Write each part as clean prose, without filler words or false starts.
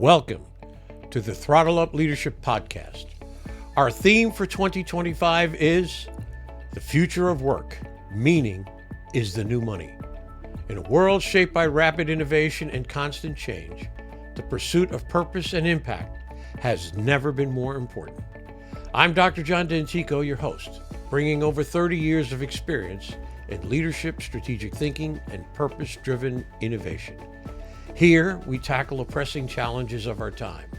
Welcome to the Throttle Up Leadership Podcast. Our theme for 2025 is the future of work. Meaning is the new money. In a world shaped by rapid innovation and constant change, the pursuit of purpose and impact has never been more important. I'm Dr. John Dentico, your host, bringing over 30 years of experience in leadership, strategic thinking, and purpose-driven innovation. Here, we tackle the pressing challenges of our time,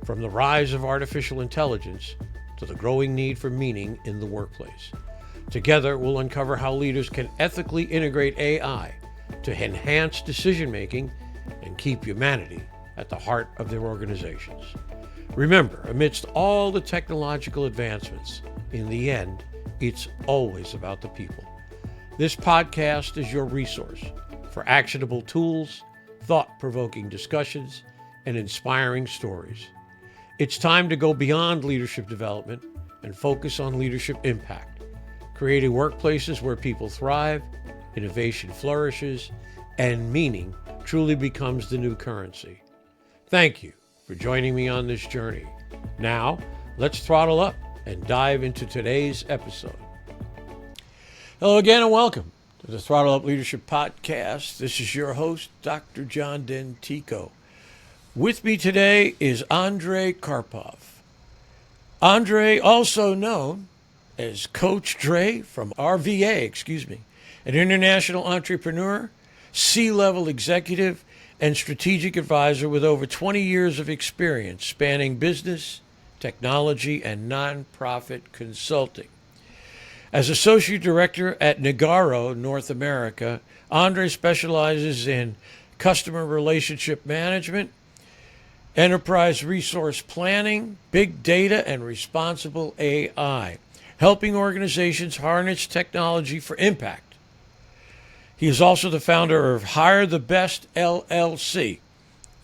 from the rise of artificial intelligence to the growing need for meaning in the workplace. Together, we'll uncover how leaders can ethically integrate AI to enhance decision-making and keep humanity at the heart of their organizations. Remember, amidst all the technological advancements, in the end, it's always about the people. This podcast is your resource for actionable tools, thought-provoking discussions, and inspiring stories. It's time to go beyond leadership development and focus on leadership impact, creating workplaces where people thrive, innovation flourishes, and meaning truly becomes the new currency. Thank you for joining me on this journey. Now, let's throttle up and dive into today's episode. Hello again and welcome to the Throttle Up Leadership Podcast. This is your host, Dr. John Dentico. With me today is Andrey Karpov. Andrey, also known as Coach Dre from RVA, an international entrepreneur, C-level executive, and strategic advisor with over 20 years of experience spanning business, technology, and nonprofit consulting. As Associate Director at Nagaro, North America, Andrey specializes in customer relationship management, enterprise resource planning, big data, and responsible AI, helping organizations harness technology for impact. He is also the founder of HiretheBestLLC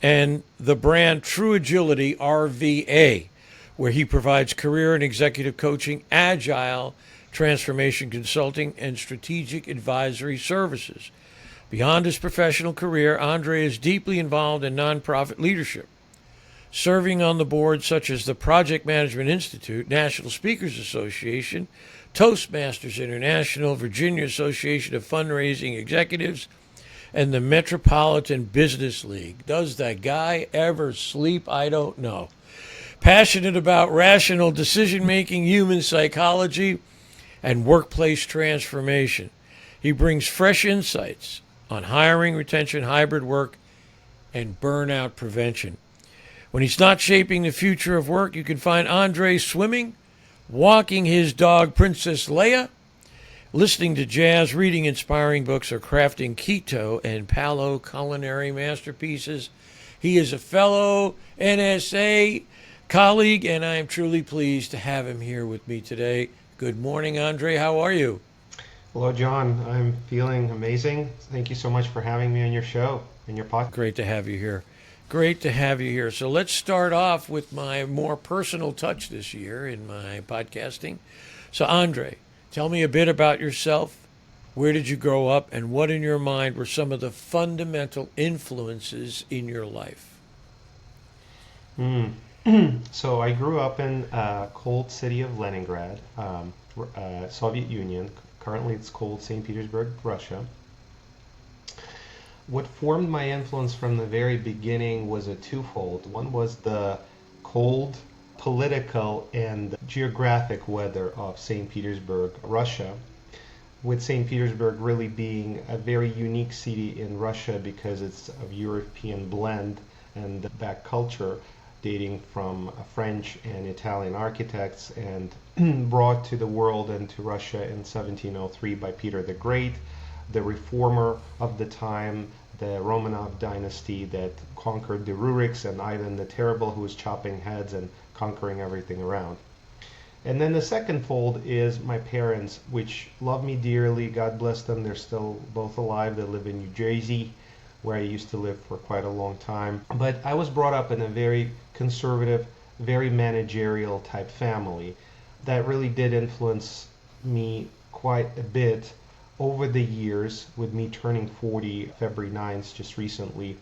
and the brand True Agility RVA, where he provides career and executive coaching, Agile, transformation consulting, and strategic advisory services. Beyond his professional career, Andrey is deeply involved in nonprofit leadership, serving on the boards such as the Project Management Institute, National Speakers Association, Toastmasters International, Virginia Association of Fundraising Executives, and the Metropolitan Business League. Does that guy ever sleep? I don't know. Passionate about rational decision-making, human psychology, and workplace transformation. He brings fresh insights on hiring, retention, hybrid work, and burnout prevention. When he's not shaping the future of work, you can find Andrey swimming, walking his dog Princess Leia, listening to jazz, reading inspiring books, or crafting keto and palo culinary masterpieces. He is a fellow NSA colleague, and I am truly pleased to have him here with me today. Good morning, Andrey. How are you? Hello, John. I'm feeling amazing. Thank you so much for having me on your show and your podcast. Great to have you here. Great to have you here. So let's start off with my more personal touch this year in my podcasting. So, Andrey, tell me a bit about yourself. Where did you grow up, and what in your mind were some of the fundamental influences in your life? So I grew up in cold city of Leningrad, Soviet Union. Currently it's called St. Petersburg, Russia. What formed my influence from the very beginning was a twofold. One was the cold political and geographic weather of St. Petersburg, Russia, with St. Petersburg really being a very unique city in Russia because it's of European blend and back culture, dating from French and Italian architects and brought to the world and to Russia in 1703 by Peter the Great, the reformer of the time, the Romanov dynasty that conquered the Ruriks and Ivan the Terrible, who was chopping heads and conquering everything around. And then the second fold is my parents, which love me dearly. God bless them. They're still both alive. They live in New Jersey, where I used to live for quite a long time. But I was brought up in a very conservative, very managerial type family that really did influence me quite a bit over the years, with me turning 40 February 9th just recently.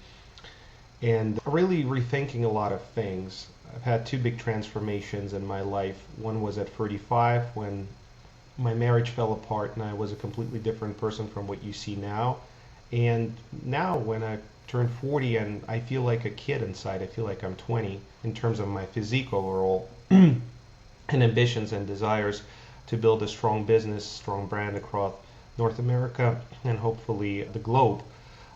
and really rethinking a lot of things. I've had two big transformations in my life. One was at 35 when my marriage fell apart and I was a completely different person from what you see now. And now when I turned 40 and I feel like a kid inside, I feel like I'm 20 in terms of my physique overall and ambitions and desires to build a strong business, strong brand across North America and hopefully the globe.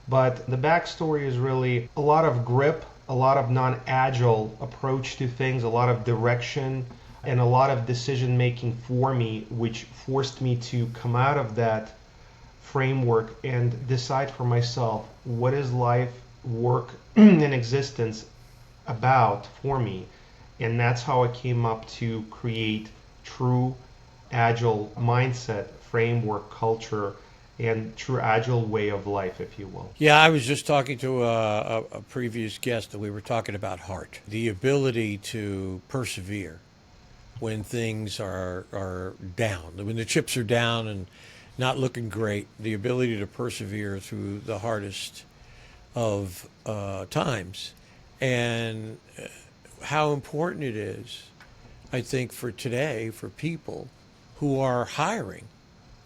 But the backstory is really a lot of grip, a lot of non-agile approach to things, a lot of direction, and a lot of decision making for me, which forced me to come out of that framework and decide for myself what is life, work, and existence about for me. And that's how I came up to create true agile mindset, framework, culture, and true agile way of life, if you will. Yeah, I was just talking to a previous guest, and we were talking about heart, the ability to persevere when things are down, when the chips are down and not looking great, the ability to persevere through the hardest of times, and how important it is, I think, for today, for people who are hiring,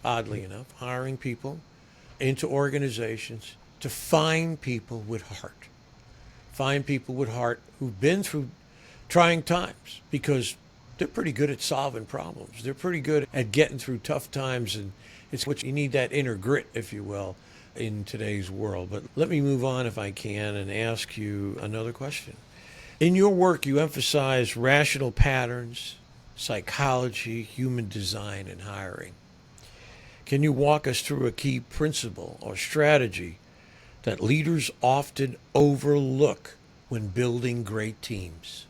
oddly enough, hiring people into organizations to find people with heart. Find people with heart who've been through trying times, because they're pretty good at solving problems. They're pretty good at getting through tough times, and it's what you need, that inner grit, if you will, in today's world. But let me move on, if I can, and ask you another question. In your work, you emphasize rational patterns, psychology, human design, and hiring. Can you walk us through a key principle or strategy that leaders often overlook when building great teams?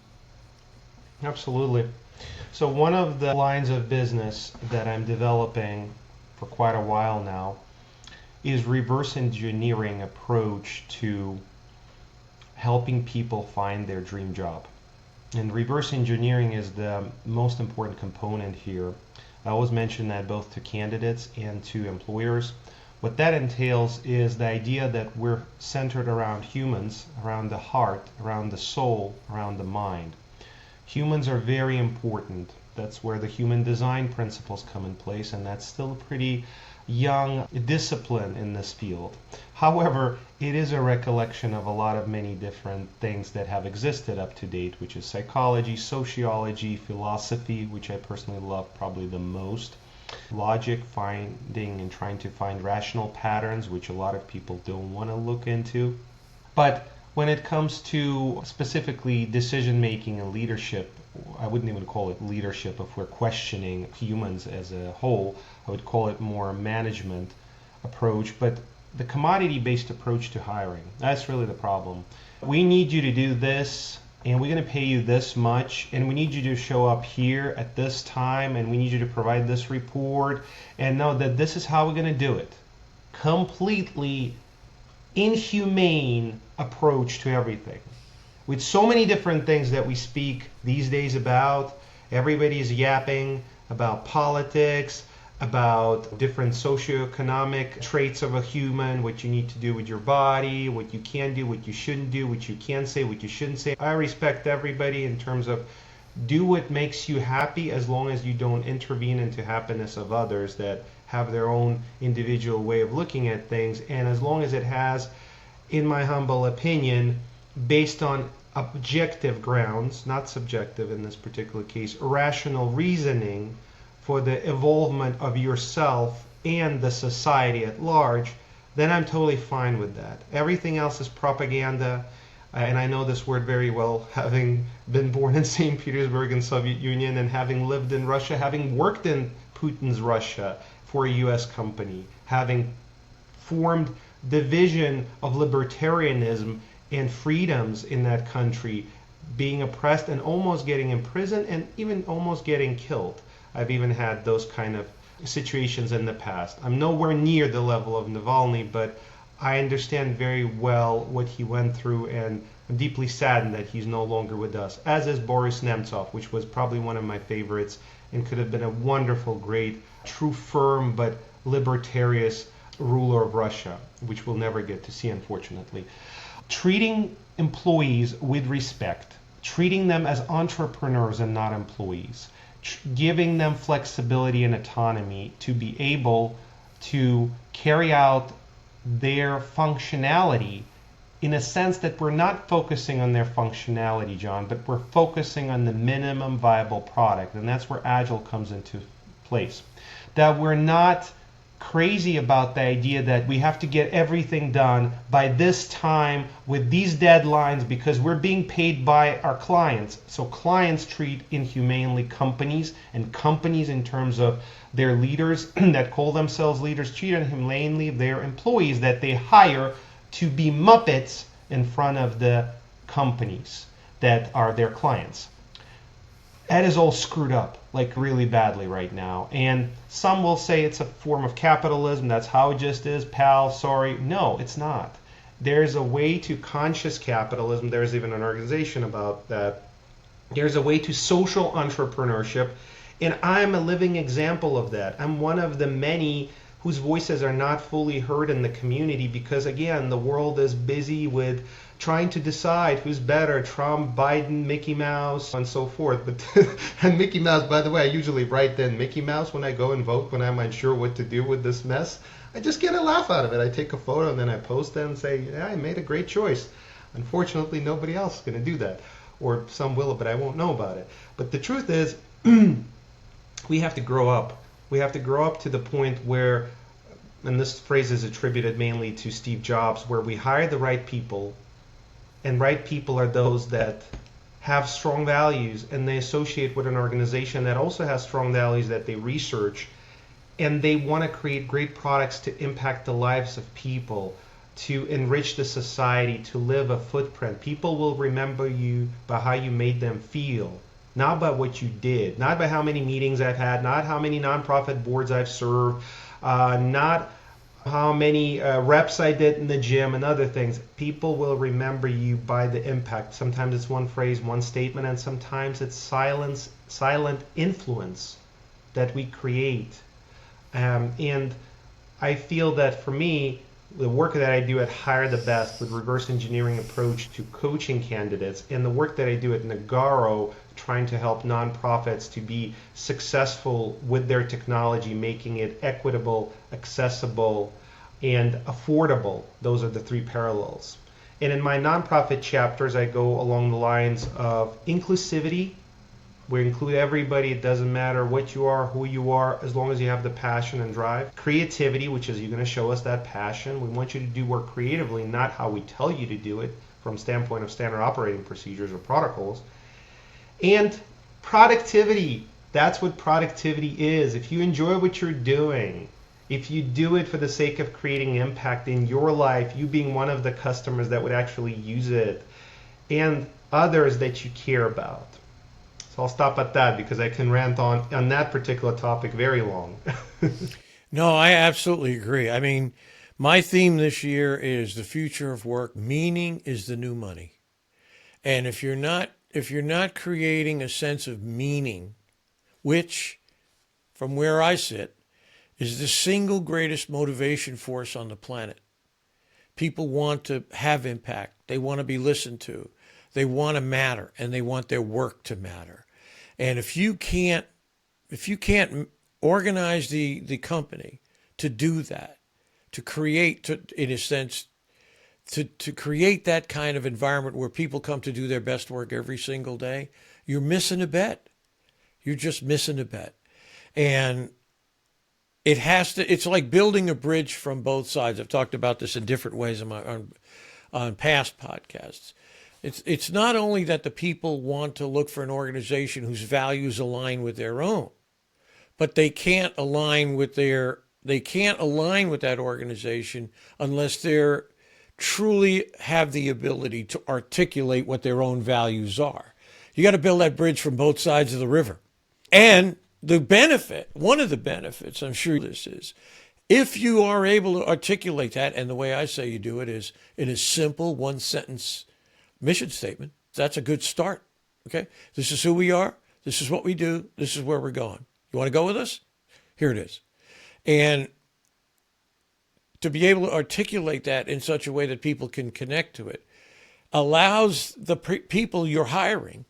Absolutely. So one of the lines of business that I'm developing for quite a while now is reverse engineering approach to helping people find their dream job. And reverse engineering is the most important component here. I always mention that both to candidates and to employers. What that entails is the idea that we're centered around humans, around the heart, around the soul, around the mind. Humans are very important. That's where the human design principles come in place, and that's still a pretty young discipline in this field. However, it is a recollection of a lot of many different things that have existed up to date, which is psychology, sociology, philosophy, which I personally love probably the most, logic, finding and trying to find rational patterns, which a lot of people don't want to look into. But when it comes to specifically decision making and leadership, I wouldn't even call it leadership if we're questioning humans as a whole. I would call it more management approach. But the commodity-based approach to hiring, that's really the problem. We need you to do this, and we're going to pay you this much, and we need you to show up here at this time, and we need you to provide this report, and know that this is how we're going to do it. Completely inhumane approach to everything. With so many different things that we speak these days about, everybody's yapping about politics, about different socioeconomic traits of a human, what you need to do with your body, what you can do, what you shouldn't do, what you can say, what you shouldn't say. I respect everybody in terms of do what makes you happy, as long as you don't intervene into happiness of others that have their own individual way of looking at things, and as long as it has, in my humble opinion, based on objective grounds, not subjective in this particular case, rational reasoning for the evolvement of yourself and the society at large, then I'm totally fine with that. Everything else is propaganda, and I know this word very well, having been born in St. Petersburg in Soviet Union and having lived in Russia, having worked in Putin's Russia for a US company, having formed the vision of libertarianism and freedoms in that country, being oppressed and almost getting imprisoned and even almost getting killed. I've even had those kind of situations in the past. I'm nowhere near the level of Navalny, but I understand very well what he went through, and I'm deeply saddened that he's no longer with us, as is Boris Nemtsov, which was probably one of my favorites and could have been a wonderful, great, true, firm, but libertarian ruler of Russia, which we'll never get to see, unfortunately. treating employees with respect, treating them as entrepreneurs and not employees, giving them flexibility and autonomy to be able to carry out their functionality in a sense that we're not focusing on their functionality, John, but we're focusing on the minimum viable product. And that's where Agile comes into place. That we're not crazy about the idea that we have to get everything done by this time with these deadlines because we're being paid by our clients. So clients treat inhumanely companies, and companies in terms of their leaders that call themselves leaders treat inhumanely their employees that they hire to be Muppets in front of the companies that are their clients. That is all screwed up, like really badly right now. And some will say it's a form of capitalism, that's how it just is, pal, sorry. No, it's not. There's a way to conscious capitalism. There's even an organization about that. There's a way to social entrepreneurship. And I'm a living example of that. I'm one of the many whose voices are not fully heard in the community because, again, the world is busy with trying to decide who's better, Trump, Biden, Mickey Mouse, and so forth. But and Mickey Mouse, by the way, I usually write then Mickey Mouse when I go and vote when I'm unsure what to do with this mess. I just get a laugh out of it. I take a photo and then I post it and say, yeah, I made a great choice. Unfortunately, nobody else is going to do that. Or some will, but I won't know about it. But the truth is, we have to grow up. We have to grow up to the point where, and this phrase is attributed mainly to Steve Jobs, where we hire the right people, and right people are those that have strong values and they associate with an organization that also has strong values that they research, and they want to create great products to impact the lives of people, to enrich the society, to leave a footprint. People will remember you by how you made them feel. Not by what you did, not by how many meetings I've had, not how many nonprofit boards I've served, not how many reps I did in the gym and other things. People will remember you by the impact. Sometimes it's one phrase, one statement, and sometimes it's silent influence that we create. And I feel that for me, the work that I do at HireTheBest with reverse engineering approach to coaching candidates, and the work that I do at Nagaro trying to help nonprofits to be successful with their technology, making it equitable, accessible, and affordable. Those are the three parallels. And in my nonprofit chapters, I go along the lines of inclusivity. We include everybody. It doesn't matter what you are, who you are, as long as you have the passion and drive. Creativity, which is you're going to show us that passion. We want you to do work creatively, not how we tell you to do it from standpoint of standard operating procedures or protocols. And productivity. That's what productivity is. If you enjoy what you're doing, if you do it for the sake of creating impact in your life, you being one of the customers that would actually use it, and others that you care about. So I'll stop at that because I can rant on that particular topic very long. No, I absolutely agree. I mean, my theme this year is the future of work. Meaning is the new money. And if you're not creating a sense of meaning, which from where I sit is the single greatest motivation force on the planet. People want to have impact. They want to be listened to. They want to matter, and they want their work to matter. And if you can't organize the company to do that, to create, in a sense, to create that kind of environment where people come to do their best work every single day, you're missing a bet. You're just missing a bet. And it's like building a bridge from both sides. I've talked about this in different ways on past podcasts. It's not only that the people want to look for an organization whose values align with their own, but they can't align with that organization unless they're truly have the ability to articulate what their own values are. You got to build that bridge from both sides of the river. And one of the benefits, I'm sure this is, if you are able to articulate that, and the way I say you do it is in a simple one-sentence mission statement, that's a good start. Okay? This is who we are. This is what we do. This is where we're going. You want to go with us? Here it is. And to be able to articulate that in such a way that people can connect to it, allows the people you're hiring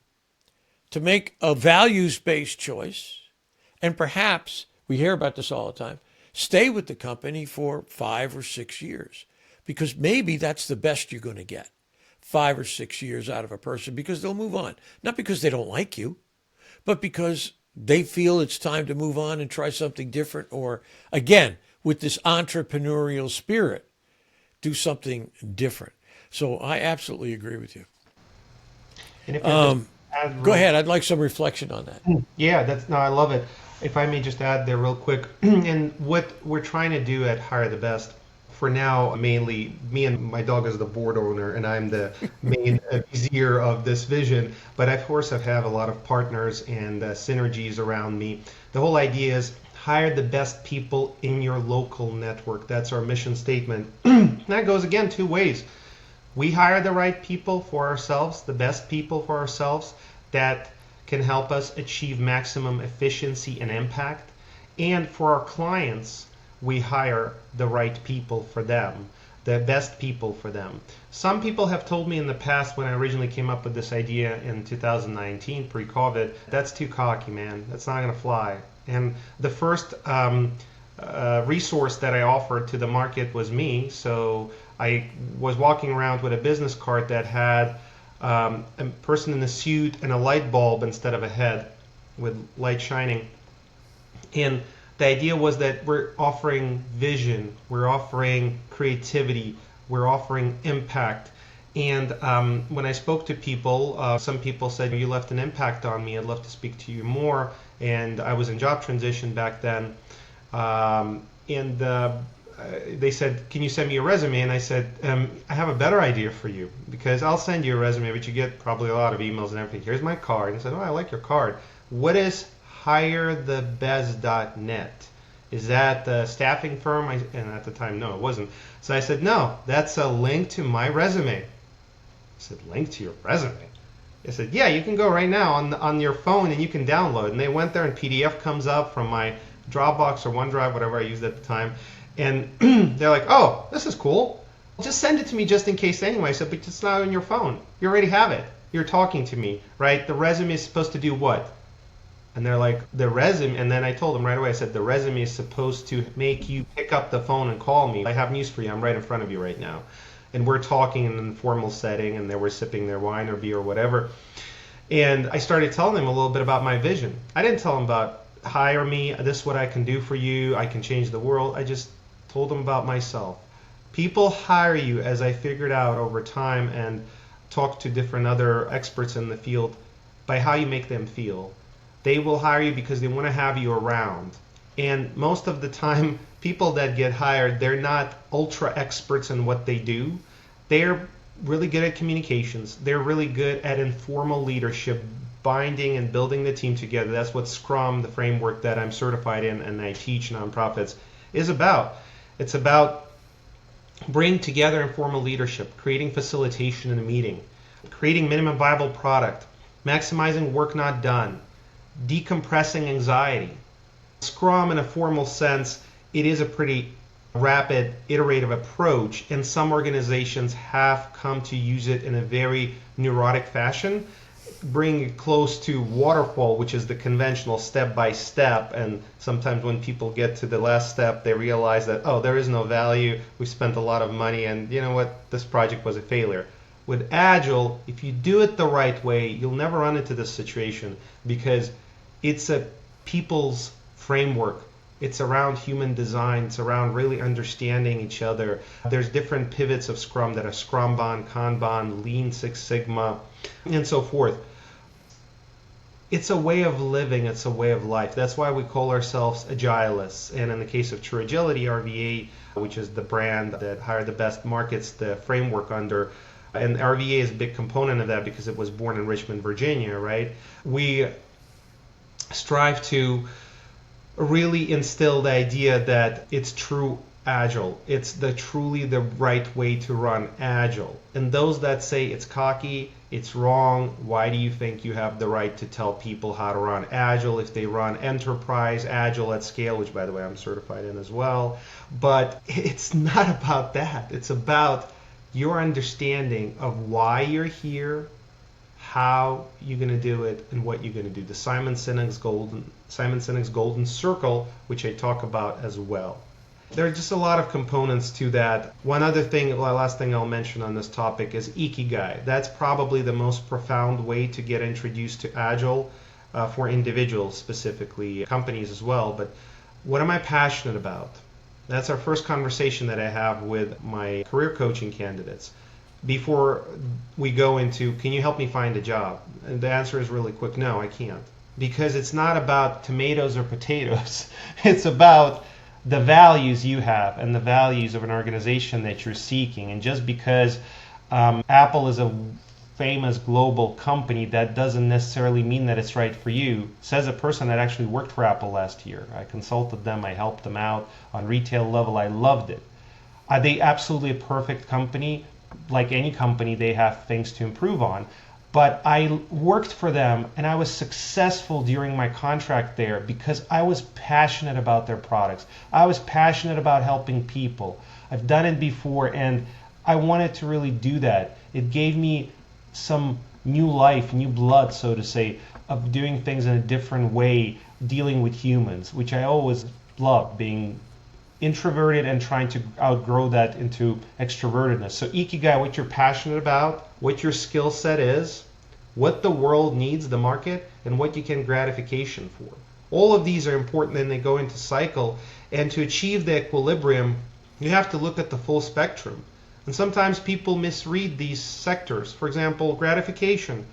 to make a values-based choice, and perhaps, we hear about this all the time, stay with the company for 5 or 6 years, because maybe that's the best you're going to get, 5 or 6 years out of a person, because they'll move on. Not because they don't like you, but because they feel it's time to move on and try something different, or again, with this entrepreneurial spirit, do something different. So I absolutely agree with you. And if I just add Go ahead. I'd like some reflection on that. Yeah, I love it. If I may just add there real quick, and what we're trying to do at Hire the Best, for now, mainly me and my dog is the board owner, and I'm the main vizier of this vision. But of course, I have a lot of partners and synergies around me. The whole idea is hire the best people in your local network. That's our mission statement. That goes again 2 ways. We hire the right people for ourselves, the best people for ourselves that can help us achieve maximum efficiency and impact. And for our clients, we hire the right people for them, the best people for them. Some people have told me in the past, when I originally came up with this idea in 2019, pre-COVID, that's too cocky, man. That's not going to fly. And the first resource that I offered to the market was me. So I was walking around with a business card that had a person in a suit and a light bulb instead of a head with light shining. And the idea was that we're offering vision, we're offering creativity, we're offering impact. And when I spoke to people, some people said, you left an impact on me, I'd love to speak to you more. And I was in job transition back then. They said, can you send me a resume? And I said, I have a better idea for you, because I'll send you a resume, but you get probably a lot of emails and everything. Here's my card. And I said, oh, I like your card. What is HireTheBest.net? Is that the staffing firm? And at the time, no, it wasn't. So I said, no, that's a link to my resume. I said, link to your resume? I said, yeah, you can go right now on your phone and you can download. And they went there and PDF comes up from my Dropbox or OneDrive, whatever I used at the time. And they're like, oh, this is cool. Just send it to me just in case anyway. I said, but it's not on your phone. You already have it. You're talking to me, right? The resume is supposed to do what? And they're like, the resume, and then I told them right away, I said, the resume is supposed to make you pick up the phone and call me. I have news for you. I'm right in front of you right now. And we're talking in an informal setting, and they were sipping their wine or beer or whatever. And I started telling them a little bit about my vision. I didn't tell them about, hire me, this is what I can do for you, I can change the world. I just told them about myself. People hire you, as I figured out over time and talked to different other experts in the field, by how you make them feel. They will hire you because they want to have you around. And most of the time, people that get hired, they're not ultra experts in what they do. They're really good at communications. They're really good at informal leadership, binding and building the team together. That's what Scrum, the framework that I'm certified in and I teach nonprofits, is about. It's about bringing together informal leadership, creating facilitation in a meeting, creating minimum viable product, maximizing work not done, decompressing anxiety. Scrum, in a formal sense, it is a pretty rapid, iterative approach, and some organizations have come to use it in a very neurotic fashion, bringing it close to waterfall, which is the conventional step-by-step, and sometimes when people get to the last step, they realize that, oh, there is no value, we spent a lot of money, and you know what, this project was a failure. With Agile, if you do it the right way, you'll never run into this situation, because it's a people's framework. It's around human design. It's around really understanding each other. There's different pivots of Scrum that are Scrumban, Kanban, Lean Six Sigma, and so forth. It's a way of living. It's a way of life. That's why we call ourselves Agilists. And in the case of True Agility, RVA, which is the brand that HireTheBest markets the framework under, and RVA is a big component of that because it was born in Richmond, Virginia, right? We strive to really instill the idea that it's true Agile. It's truly the right way to run Agile. And those that say it's cocky, it's wrong, why do you think you have the right to tell people how to run Agile if they run Enterprise Agile at scale, which by the way I'm certified in as well. But it's not about that. It's about your understanding of why you're here, how you're going to do it, and what you're going to do. The Simon Sinek's golden circle, which I talk about as well. There are just a lot of components to that. One other thing, last thing I'll mention on this topic is Ikigai. That's probably the most profound way to get introduced to Agile for individuals, specifically companies as well. But what am I passionate about? That's our first conversation that I have with my career coaching candidates before we go into, can you help me find a job? And the answer is really quick, no, I can't. Because it's not about tomatoes or potatoes. It's about the values you have and the values of an organization that you're seeking. And just because Apple is a famous global company, that doesn't necessarily mean that it's right for you. Says a person that actually worked for Apple last year. I consulted them, I helped them out on retail level, I loved it. Are they absolutely a perfect company? Like any company, they have things to improve on. But I worked for them and I was successful during my contract there because I was passionate about their products. I was passionate about helping people. I've done it before and I wanted to really do that. It gave me some new life, new blood, so to say, of doing things in a different way, dealing with humans, which I always loved, being introverted and trying to outgrow that into extrovertedness. So Ikigai, what you're passionate about, what your skill set is, what the world needs, the market, and what you can gratification for. All of these are important and they go into cycle. And to achieve the equilibrium, you have to look at the full spectrum. And sometimes people misread these sectors. For example, gratification.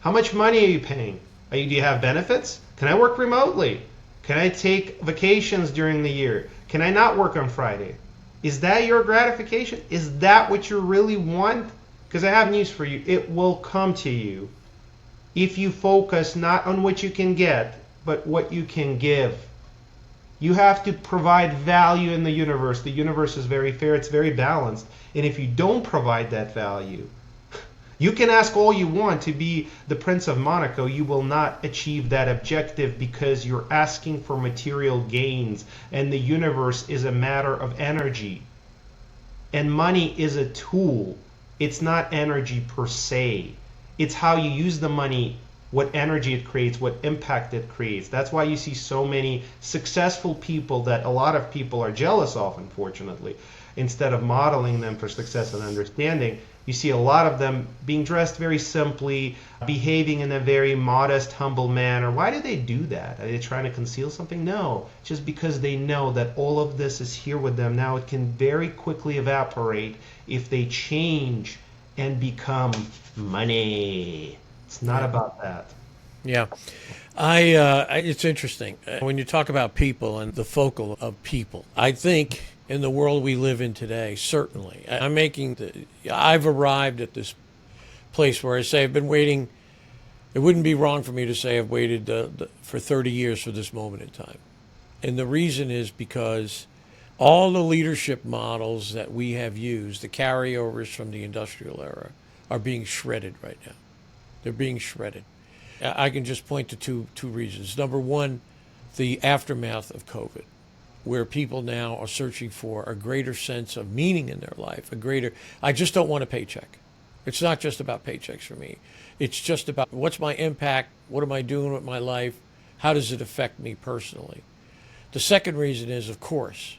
How much money are you paying? Do you have benefits? Can I work remotely? Can I take vacations during the year? Can I not work on Friday? Is that your gratification? Is that what you really want? Because I have news for you. It will come to you if you focus not on what you can get, but what you can give. You have to provide value in the universe. The universe is very fair. It's very balanced. And if you don't provide that value, you can ask all you want to be the Prince of Monaco. You will not achieve that objective because you're asking for material gains. And the universe is a matter of energy. And money is a tool. It's not energy per se. It's how you use the money, what energy it creates, what impact it creates. That's why you see so many successful people that a lot of people are jealous of, unfortunately. Instead of modeling them for success and understanding, you see a lot of them being dressed very simply, behaving in a very modest, humble manner. Why do they do that? Are they trying to conceal something? No, just because they know that all of this is here with them. Now it can very quickly evaporate if they change and become money. It's not about that. Yeah. It's interesting. When you talk about people and the focal of people, I think in the world we live in today, certainly, I've arrived at this place where I say I've been waiting. It wouldn't be wrong for me to say I've waited for 30 years for this moment in time. And the reason is because all the leadership models that we have used, the carryovers from the industrial era, are being shredded right now. They're being shredded. I can just point to two reasons. Number one, the aftermath of COVID, where people now are searching for a greater sense of meaning in their life, I just don't want a paycheck. It's not just about paychecks for me. It's just about what's my impact, what am I doing with my life, how does it affect me personally. The second reason is, of course,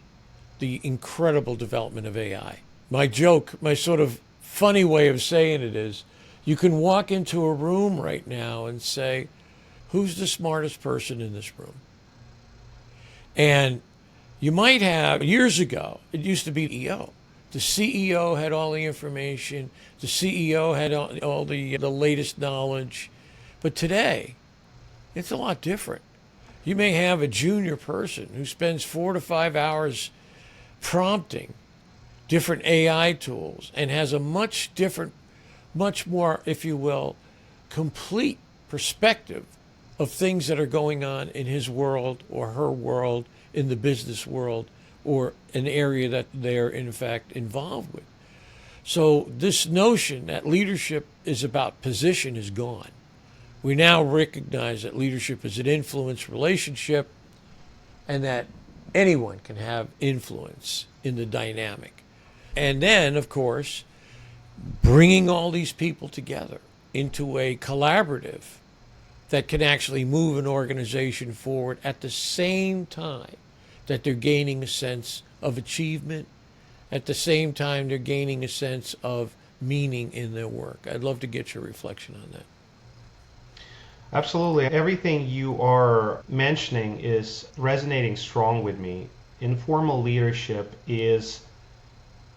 the incredible development of AI. My joke, my sort of funny way of saying it is, you can walk into a room right now and say, who's the smartest person in this room? And you might have, years ago, it used to be the CEO. The CEO had all the information. The CEO had all the latest knowledge. But today, it's a lot different. You may have a junior person who spends 4 to 5 hours prompting different AI tools and has a much more, if you will, complete perspective of things that are going on in his world or her world, in the business world, or an area that they're in fact involved with. So this notion that leadership is about position is gone. We now recognize that leadership is an influence relationship and that anyone can have influence in the dynamic. And then, of course, bringing all these people together into a collaborative that can actually move an organization forward at the same time that they're gaining a sense of achievement, at the same time they're gaining a sense of meaning in their work. I'd love to get your reflection on that. Absolutely. Everything you are mentioning is resonating strong with me. Informal leadership is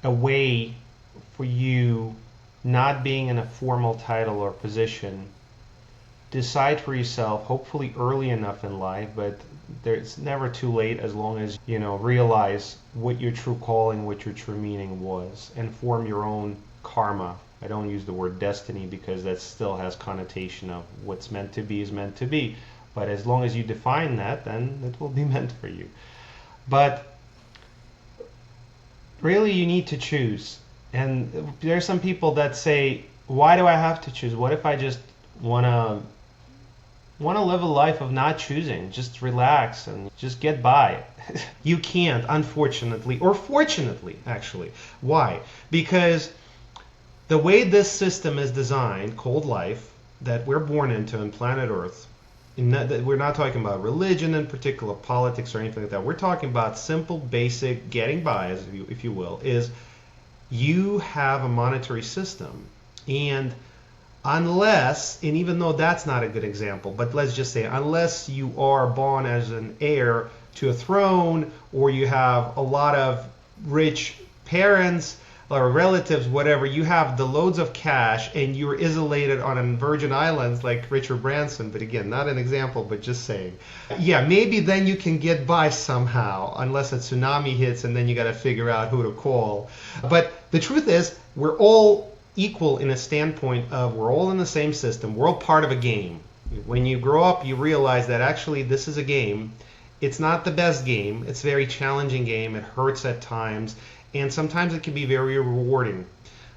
a way for you, not being in a formal title or position, decide for yourself, hopefully early enough in life, but it's never too late as long as you realize what your true calling, what your true meaning was, and form your own karma. I don't use the word destiny because that still has connotation of what's meant to be is meant to be. But as long as you define that, then it will be meant for you. But really you need to choose. And there are some people that say, why do I have to choose? What if I just want to live a life of not choosing, just relax and just get by? You can't, unfortunately, or fortunately, actually. Why? Because the way this system is designed, cold life, that we're born into on planet Earth, we're not talking about religion in particular, politics or anything like that. We're talking about simple, basic, getting by, if you will, is you have a monetary system. And unless, and even though that's not a good example, but let's just say unless you are born as an heir to a throne, or you have a lot of rich parents or relatives, whatever, you have the loads of cash and you're isolated on a Virgin Islands like Richard Branson, but again, not an example, but just saying. Yeah, maybe then you can get by somehow, unless a tsunami hits and then you got to figure out who to call. But the truth is, we're all equal in a standpoint of we're all in the same system, we're all part of a game. When you grow up, you realize that actually this is a game. It's not the best game, it's a very challenging game, it hurts at times, and sometimes it can be very rewarding.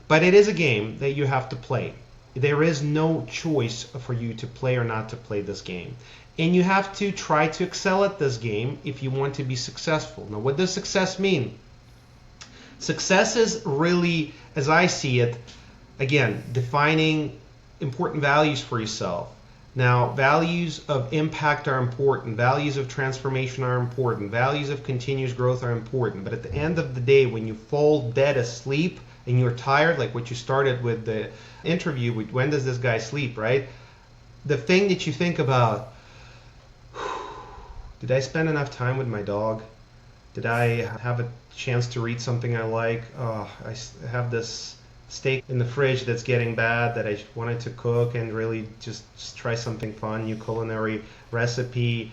But it is a game that you have to play. There is no choice for you to play or not to play this game. And you have to try to excel at this game if you want to be successful. Now, what does success mean? Success is really, as I see it, again, defining important values for yourself. Now, values of impact are important. Values of transformation are important. Values of continuous growth are important. But at the end of the day, when you fall dead asleep and you're tired, like what you started with the interview with when does this guy sleep, right? The thing that you think about, did I spend enough time with my dog? Did I have a chance to read something I like? Oh, I have this steak in the fridge that's getting bad that I wanted to cook and really just try something fun, new culinary recipe.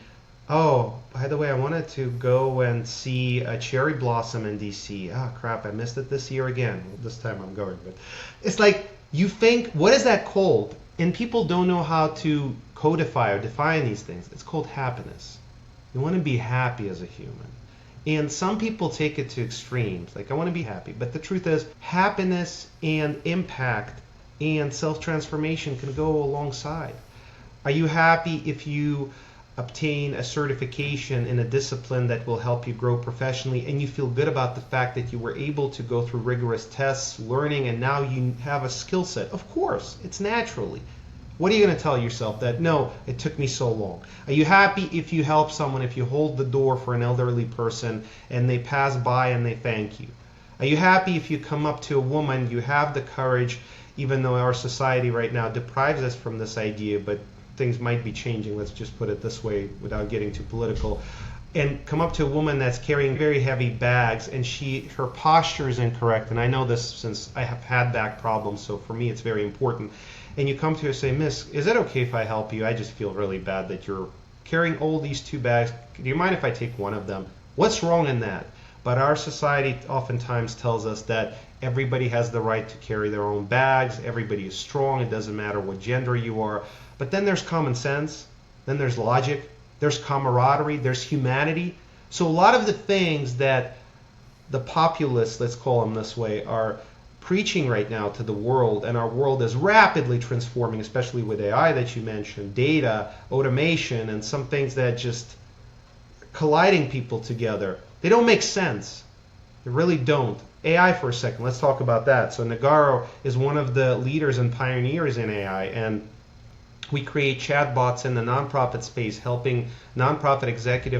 Oh, by the way, I wanted to go and see a cherry blossom in DC. Oh crap, I missed it this year again. This time I'm going. But it's like you think, what is that called? And people don't know how to codify or define these things. It's called happiness. You want to be happy as a human. And some people take it to extremes, like I want to be happy. But the truth is, happiness and impact and self-transformation can go alongside. Are you happy if you obtain a certification in a discipline that will help you grow professionally and you feel good about the fact that you were able to go through rigorous tests, learning, and now you have a skill set? Of course, it's naturally. What are you going to tell yourself? That, no, it took me so long. Are you happy if you help someone, if you hold the door for an elderly person and they pass by and they thank you? Are you happy if you come up to a woman, you have the courage, even though our society right now deprives us from this idea, but things might be changing, let's just put it this way without getting too political, and come up to a woman that's carrying very heavy bags and her posture is incorrect, and I know this since I have had back problems, so for me it's very important. And you come to her and say, Miss, is it okay if I help you? I just feel really bad that you're carrying all these 2 bags. Do you mind if I take one of them? What's wrong in that? But our society oftentimes tells us that everybody has the right to carry their own bags. Everybody is strong. It doesn't matter what gender you are. But then there's common sense. Then there's logic. There's camaraderie. There's humanity. So a lot of the things that the populists, let's call them this way, are preaching right now to the world, and our world is rapidly transforming, especially with AI that you mentioned, data, automation, and some things that just colliding people together. They don't make sense. They really don't. AI for a second. Let's talk about that. So Nagarro is one of the leaders and pioneers in AI, and we create chatbots in the nonprofit space, helping nonprofit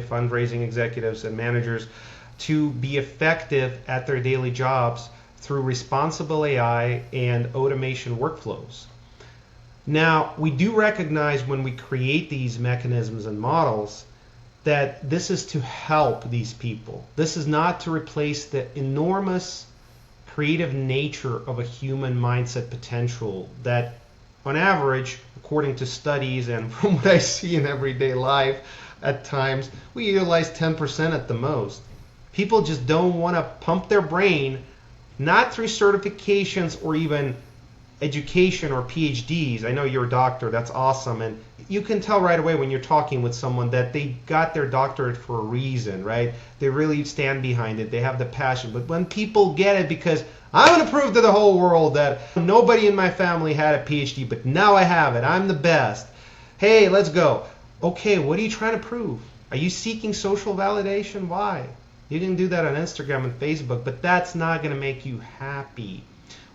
fundraising executives and managers to be effective at their daily jobs through responsible AI and automation workflows. Now, we do recognize when we create these mechanisms and models that this is to help these people. This is not to replace the enormous creative nature of a human mindset potential that, on average, according to studies and from what I see in everyday life, at times, we utilize 10% at the most. People just don't want to pump their brain, not through certifications or even education or PhDs. I know you're a doctor, that's awesome, and you can tell right away when you're talking with someone that they got their doctorate for a reason, right? They really stand behind it, they have the passion. But when people get it because I'm going to prove to the whole world that nobody in my family had a PhD, but now I have it, I'm the best. Hey, let's go. Okay, what are you trying to prove? Are you seeking social validation? Why? You can do that on Instagram and Facebook, but that's not going to make you happy.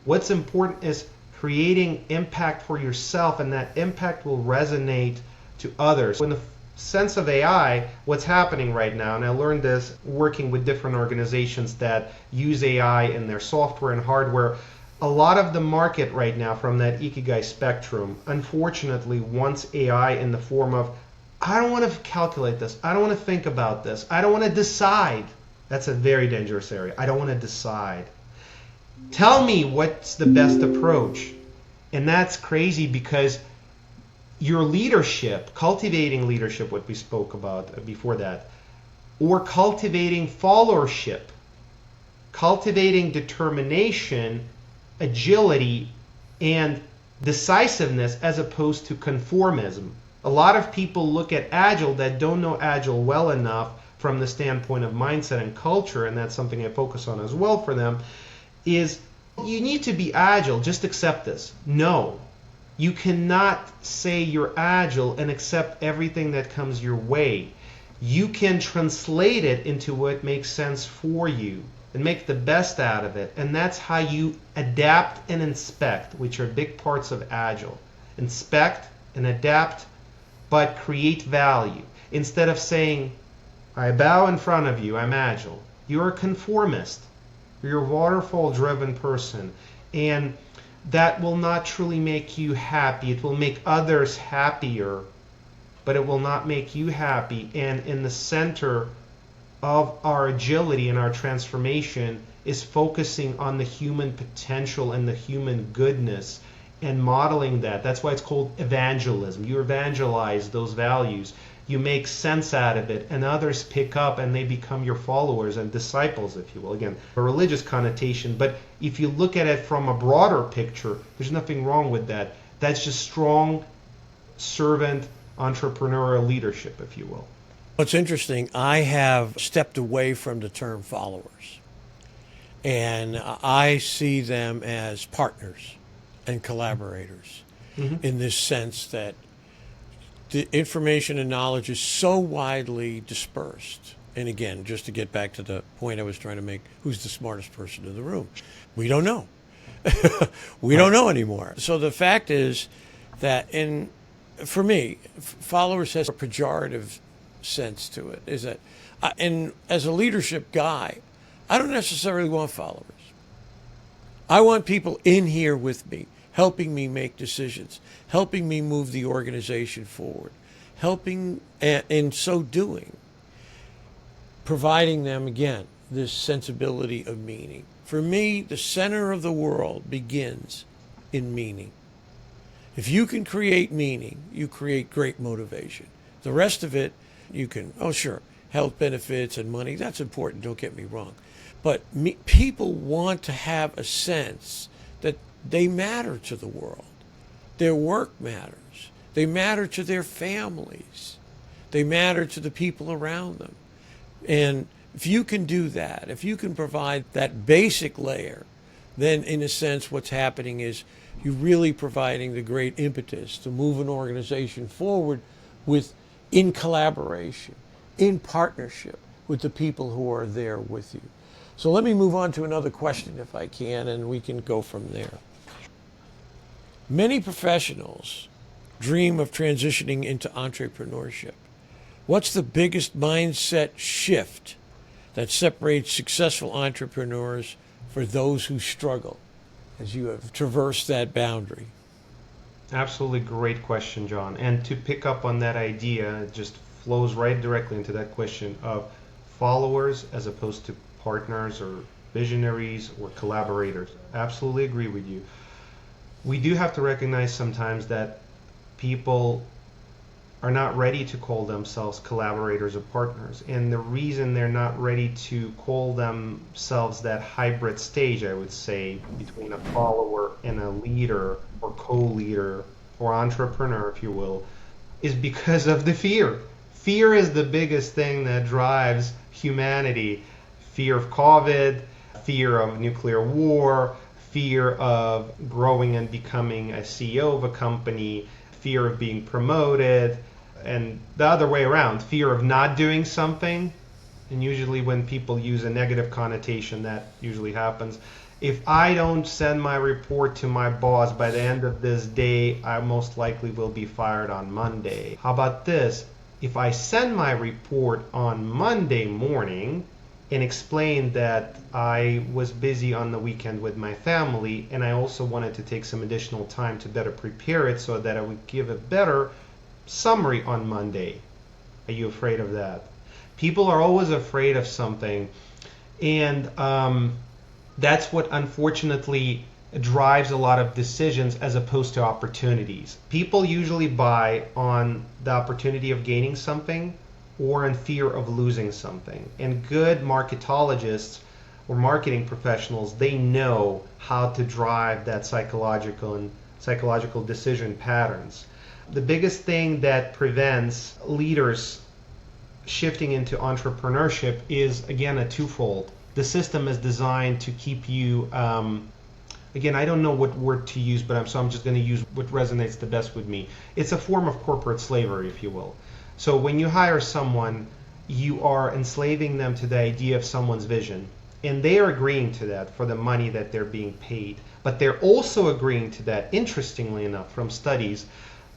What's important is creating impact for yourself, and that impact will resonate to others. In the sense of AI, what's happening right now, and I learned this working with different organizations that use AI in their software and hardware, a lot of the market right now from that Ikigai spectrum, unfortunately, wants AI in the form of, I don't want to calculate this, I don't want to think about this, I don't want to decide. That's a very dangerous area. I don't want to decide. Tell me what's the best approach. And that's crazy because your leadership, cultivating leadership, what we spoke about before that, or cultivating followership, cultivating determination, agility, and decisiveness as opposed to conformism. A lot of people look at Agile that don't know Agile well enough from the standpoint of mindset and culture, and that's something I focus on as well for them, is you need to be Agile, just accept this. No, you cannot say you're Agile and accept everything that comes your way. You can translate it into what makes sense for you and make the best out of it, and that's how you adapt and inspect, which are big parts of Agile. Inspect and adapt, but create value. Instead of saying, I bow in front of you, I'm Agile. You're a conformist. You're a waterfall-driven person, and that will not truly make you happy. It will make others happier, but it will not make you happy. And in the center of our agility and our transformation is focusing on the human potential and the human goodness and modeling that. That's why it's called evangelism. You evangelize those values. You make sense out of it, and others pick up and they become your followers and disciples, if you will. Again, a religious connotation, but if you look at it from a broader picture, there's nothing wrong with that. That's just strong servant entrepreneurial leadership, if you will. What's interesting, I have stepped away from the term followers, and I see them as partners and collaborators in this sense that the information and knowledge is so widely dispersed. And again, just to get back to the point I was trying to make, who's the smartest person in the room? We don't know. We don't know anymore. So the fact is that for me, followers has a pejorative sense to it, is that, and as a leadership guy, I don't necessarily want followers. I want people in here with me, helping me make decisions, helping me move the organization forward, helping, in so doing, providing them, again, this sensibility of meaning. For me, the center of the world begins in meaning. If you can create meaning, you create great motivation. The rest of it, you can, health benefits and money, that's important, don't get me wrong. But people want to have a sense that they matter to the world. Their work matters. They matter to their families. They matter to the people around them. And if you can do that, if you can provide that basic layer, then in a sense what's happening is you're really providing the great impetus to move an organization forward in collaboration, in partnership with the people who are there with you. So let me move on to another question if I can, and we can go from there. Many professionals dream of transitioning into entrepreneurship. What's the biggest mindset shift that separates successful entrepreneurs for those who struggle as you have traversed that boundary? Absolutely great question, John. And to pick up on that idea, it just flows right directly into that question of followers as opposed to partners or visionaries or collaborators. Absolutely agree with you. We do have to recognize sometimes that people are not ready to call themselves collaborators or partners. And the reason they're not ready to call themselves that hybrid stage, I would say, between a follower and a leader or co-leader or entrepreneur, if you will, is because of the fear. Fear is the biggest thing that drives humanity. Fear of COVID, fear of nuclear war, fear of growing and becoming a CEO of a company, fear of being promoted, and the other way around, fear of not doing something. And usually when people use a negative connotation, that usually happens. If I don't send my report to my boss by the end of this day, I most likely will be fired on Monday. How about this? If I send my report on Monday morning and explain that I was busy on the weekend with my family and I also wanted to take some additional time to better prepare it so that I would give a better summary on Monday. Are you afraid of that? People are always afraid of something, and that's what unfortunately drives a lot of decisions as opposed to opportunities. People usually buy on the opportunity of gaining something or in fear of losing something. And good marketologists or marketing professionals, they know how to drive that psychological decision patterns. The biggest thing that prevents leaders shifting into entrepreneurship is, again, a twofold. The system is designed to keep you, again, I don't know what word to use, but I'm just going to use what resonates the best with me. It's a form of corporate slavery, if you will. So when you hire someone, you are enslaving them to the idea of someone's vision. And they are agreeing to that for the money that they're being paid. But they're also agreeing to that, interestingly enough, from studies,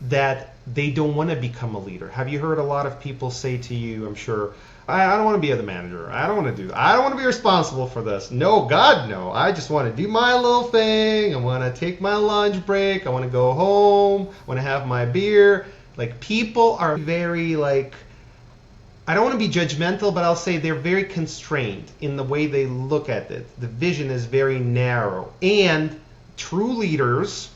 that they don't want to become a leader. Have you heard a lot of people say to you, I'm sure, I don't want to be the manager. I don't want to do that. I don't want to be responsible for this. No, God, no. I just want to do my little thing. I want to take my lunch break. I want to go home. I want to have my beer. Like, people are very, I don't want to be judgmental, but I'll say they're very constrained in the way they look at it. The vision is very narrow. And true leaders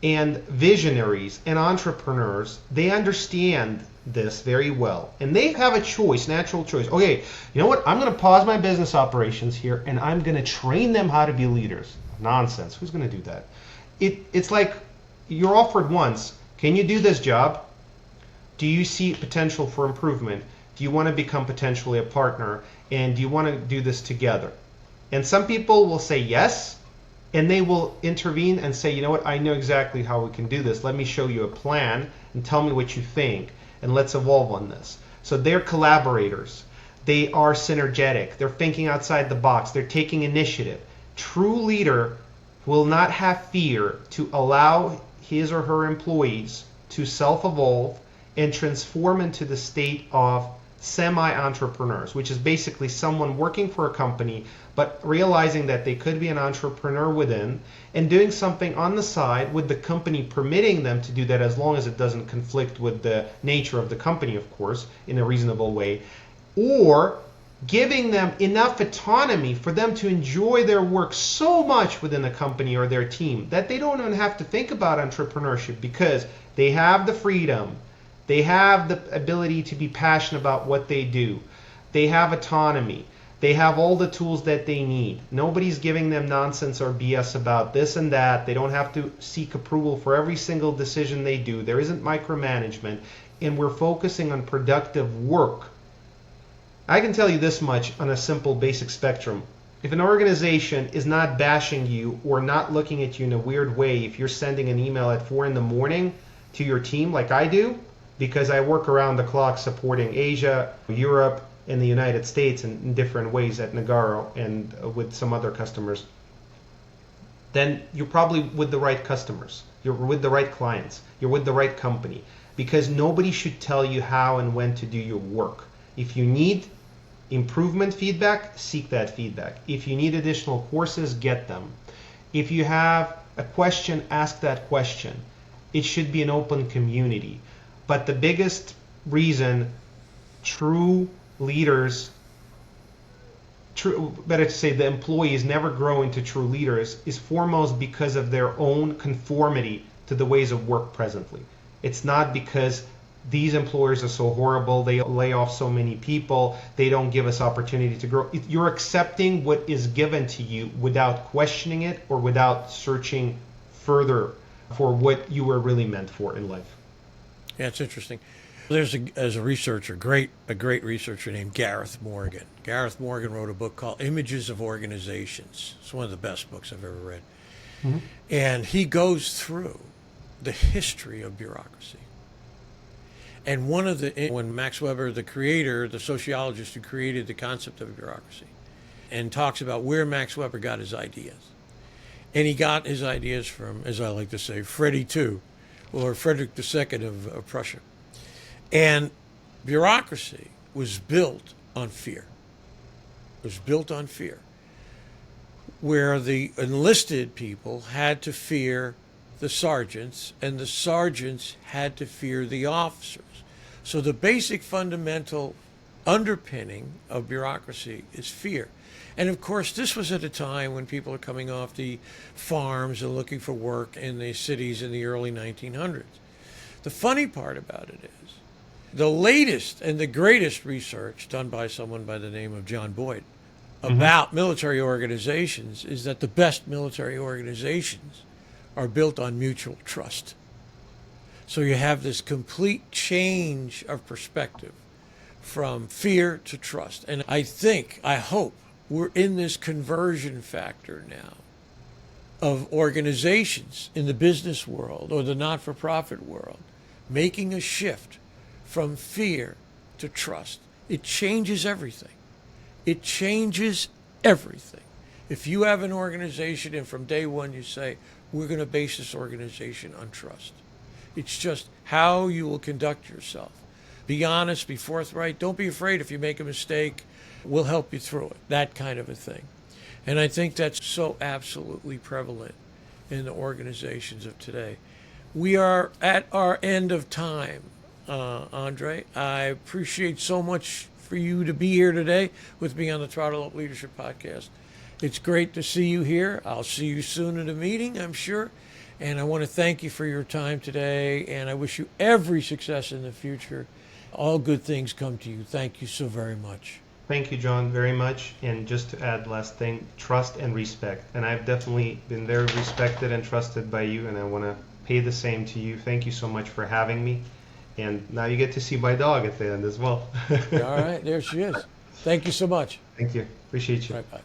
and visionaries and entrepreneurs, they understand this very well. And they have a choice, natural choice. Okay, you know what? I'm going to pause my business operations here and I'm going to train them how to be leaders. Nonsense. Who's going to do that? It's like you're offered once. Can you do this job? Do you see potential for improvement? Do you want to become potentially a partner? And do you want to do this together? And some people will say yes, and they will intervene and say, you know what, I know exactly how we can do this. Let me show you a plan and tell me what you think, and let's evolve on this. So they're collaborators. They are synergetic. They're thinking outside the box. They're taking initiative. True leader will not have fear to allow his or her employees to self-evolve and transform into the state of semi-entrepreneurs, which is basically someone working for a company but realizing that they could be an entrepreneur within and doing something on the side with the company permitting them to do that as long as it doesn't conflict with the nature of the company, of course, in a reasonable way, or giving them enough autonomy for them to enjoy their work so much within the company or their team that they don't even have to think about entrepreneurship because they have the freedom. They have the ability to be passionate about what they do. They have autonomy. They have all the tools that they need. Nobody's giving them nonsense or BS about this and that. They don't have to seek approval for every single decision they do. There isn't micromanagement. And we're focusing on productive work. I can tell you this much on a simple basic spectrum. If an organization is not bashing you or not looking at you in a weird way, if you're sending an email at 4 a.m. to your team like I do, because I work around the clock supporting Asia, Europe, in the United States in different ways at Nagarro and with some other customers, then you're probably with the right customers. You're with the right clients. You're with the right company. Because nobody should tell you how and when to do your work. If you need improvement feedback, seek that feedback. If you need additional courses, get them. If you have a question, ask that question. It should be an open community. But the biggest reason true leaders, better to say the employees never grow into true leaders, is foremost because of their own conformity to the ways of work presently. It's not because these employers are so horrible, they lay off so many people, they don't give us opportunity to grow. You're accepting what is given to you without questioning it or without searching further for what you were really meant for in life. Yeah, it's interesting. There's a researcher, a great researcher named Gareth Morgan. Gareth Morgan wrote a book called Images of Organizations. It's one of the best books I've ever read. Mm-hmm. And he goes through the history of bureaucracy. And when Max Weber, the creator, the sociologist who created the concept of bureaucracy, and talks about where Max Weber got his ideas. And he got his ideas from, as I like to say, Freddie II, or Frederick II of Prussia. And bureaucracy was built on fear. It was built on fear, where the enlisted people had to fear the sergeants, and the sergeants had to fear the officers. So the basic fundamental underpinning of bureaucracy is fear. And of course, this was at a time when people are coming off the farms and looking for work in the cities in the early 1900s. The funny part about it is, the latest and the greatest research done by someone by the name of John Boyd about military organizations is that the best military organizations are built on mutual trust. So you have this complete change of perspective from fear to trust. And I hope we're in this conversion factor now of organizations in the business world or the not-for-profit world making a shift from fear to trust. It changes everything. It changes everything. If you have an organization and from day one you say, we're going to base this organization on trust. It's just how you will conduct yourself. Be honest, be forthright. Don't be afraid if you make a mistake. We'll help you through it. That kind of a thing. And I think that's so absolutely prevalent in the organizations of today. We are at our end of time, Andrey. I appreciate so much for you to be here today with me on the Throttle Up Leadership Podcast. It's great to see you here. I'll see you soon at a meeting, I'm sure. And I want to thank you for your time today, and I wish you every success in the future. All good things come to you. Thank you so very much. Thank you, John, very much. And just to add last thing, trust and respect. And I've definitely been very respected and trusted by you, and I want to pay the same to you. Thank you so much for having me. And now you get to see my dog at the end as well. All right, there she is. Thank you so much. Thank you. Appreciate you. Right, bye.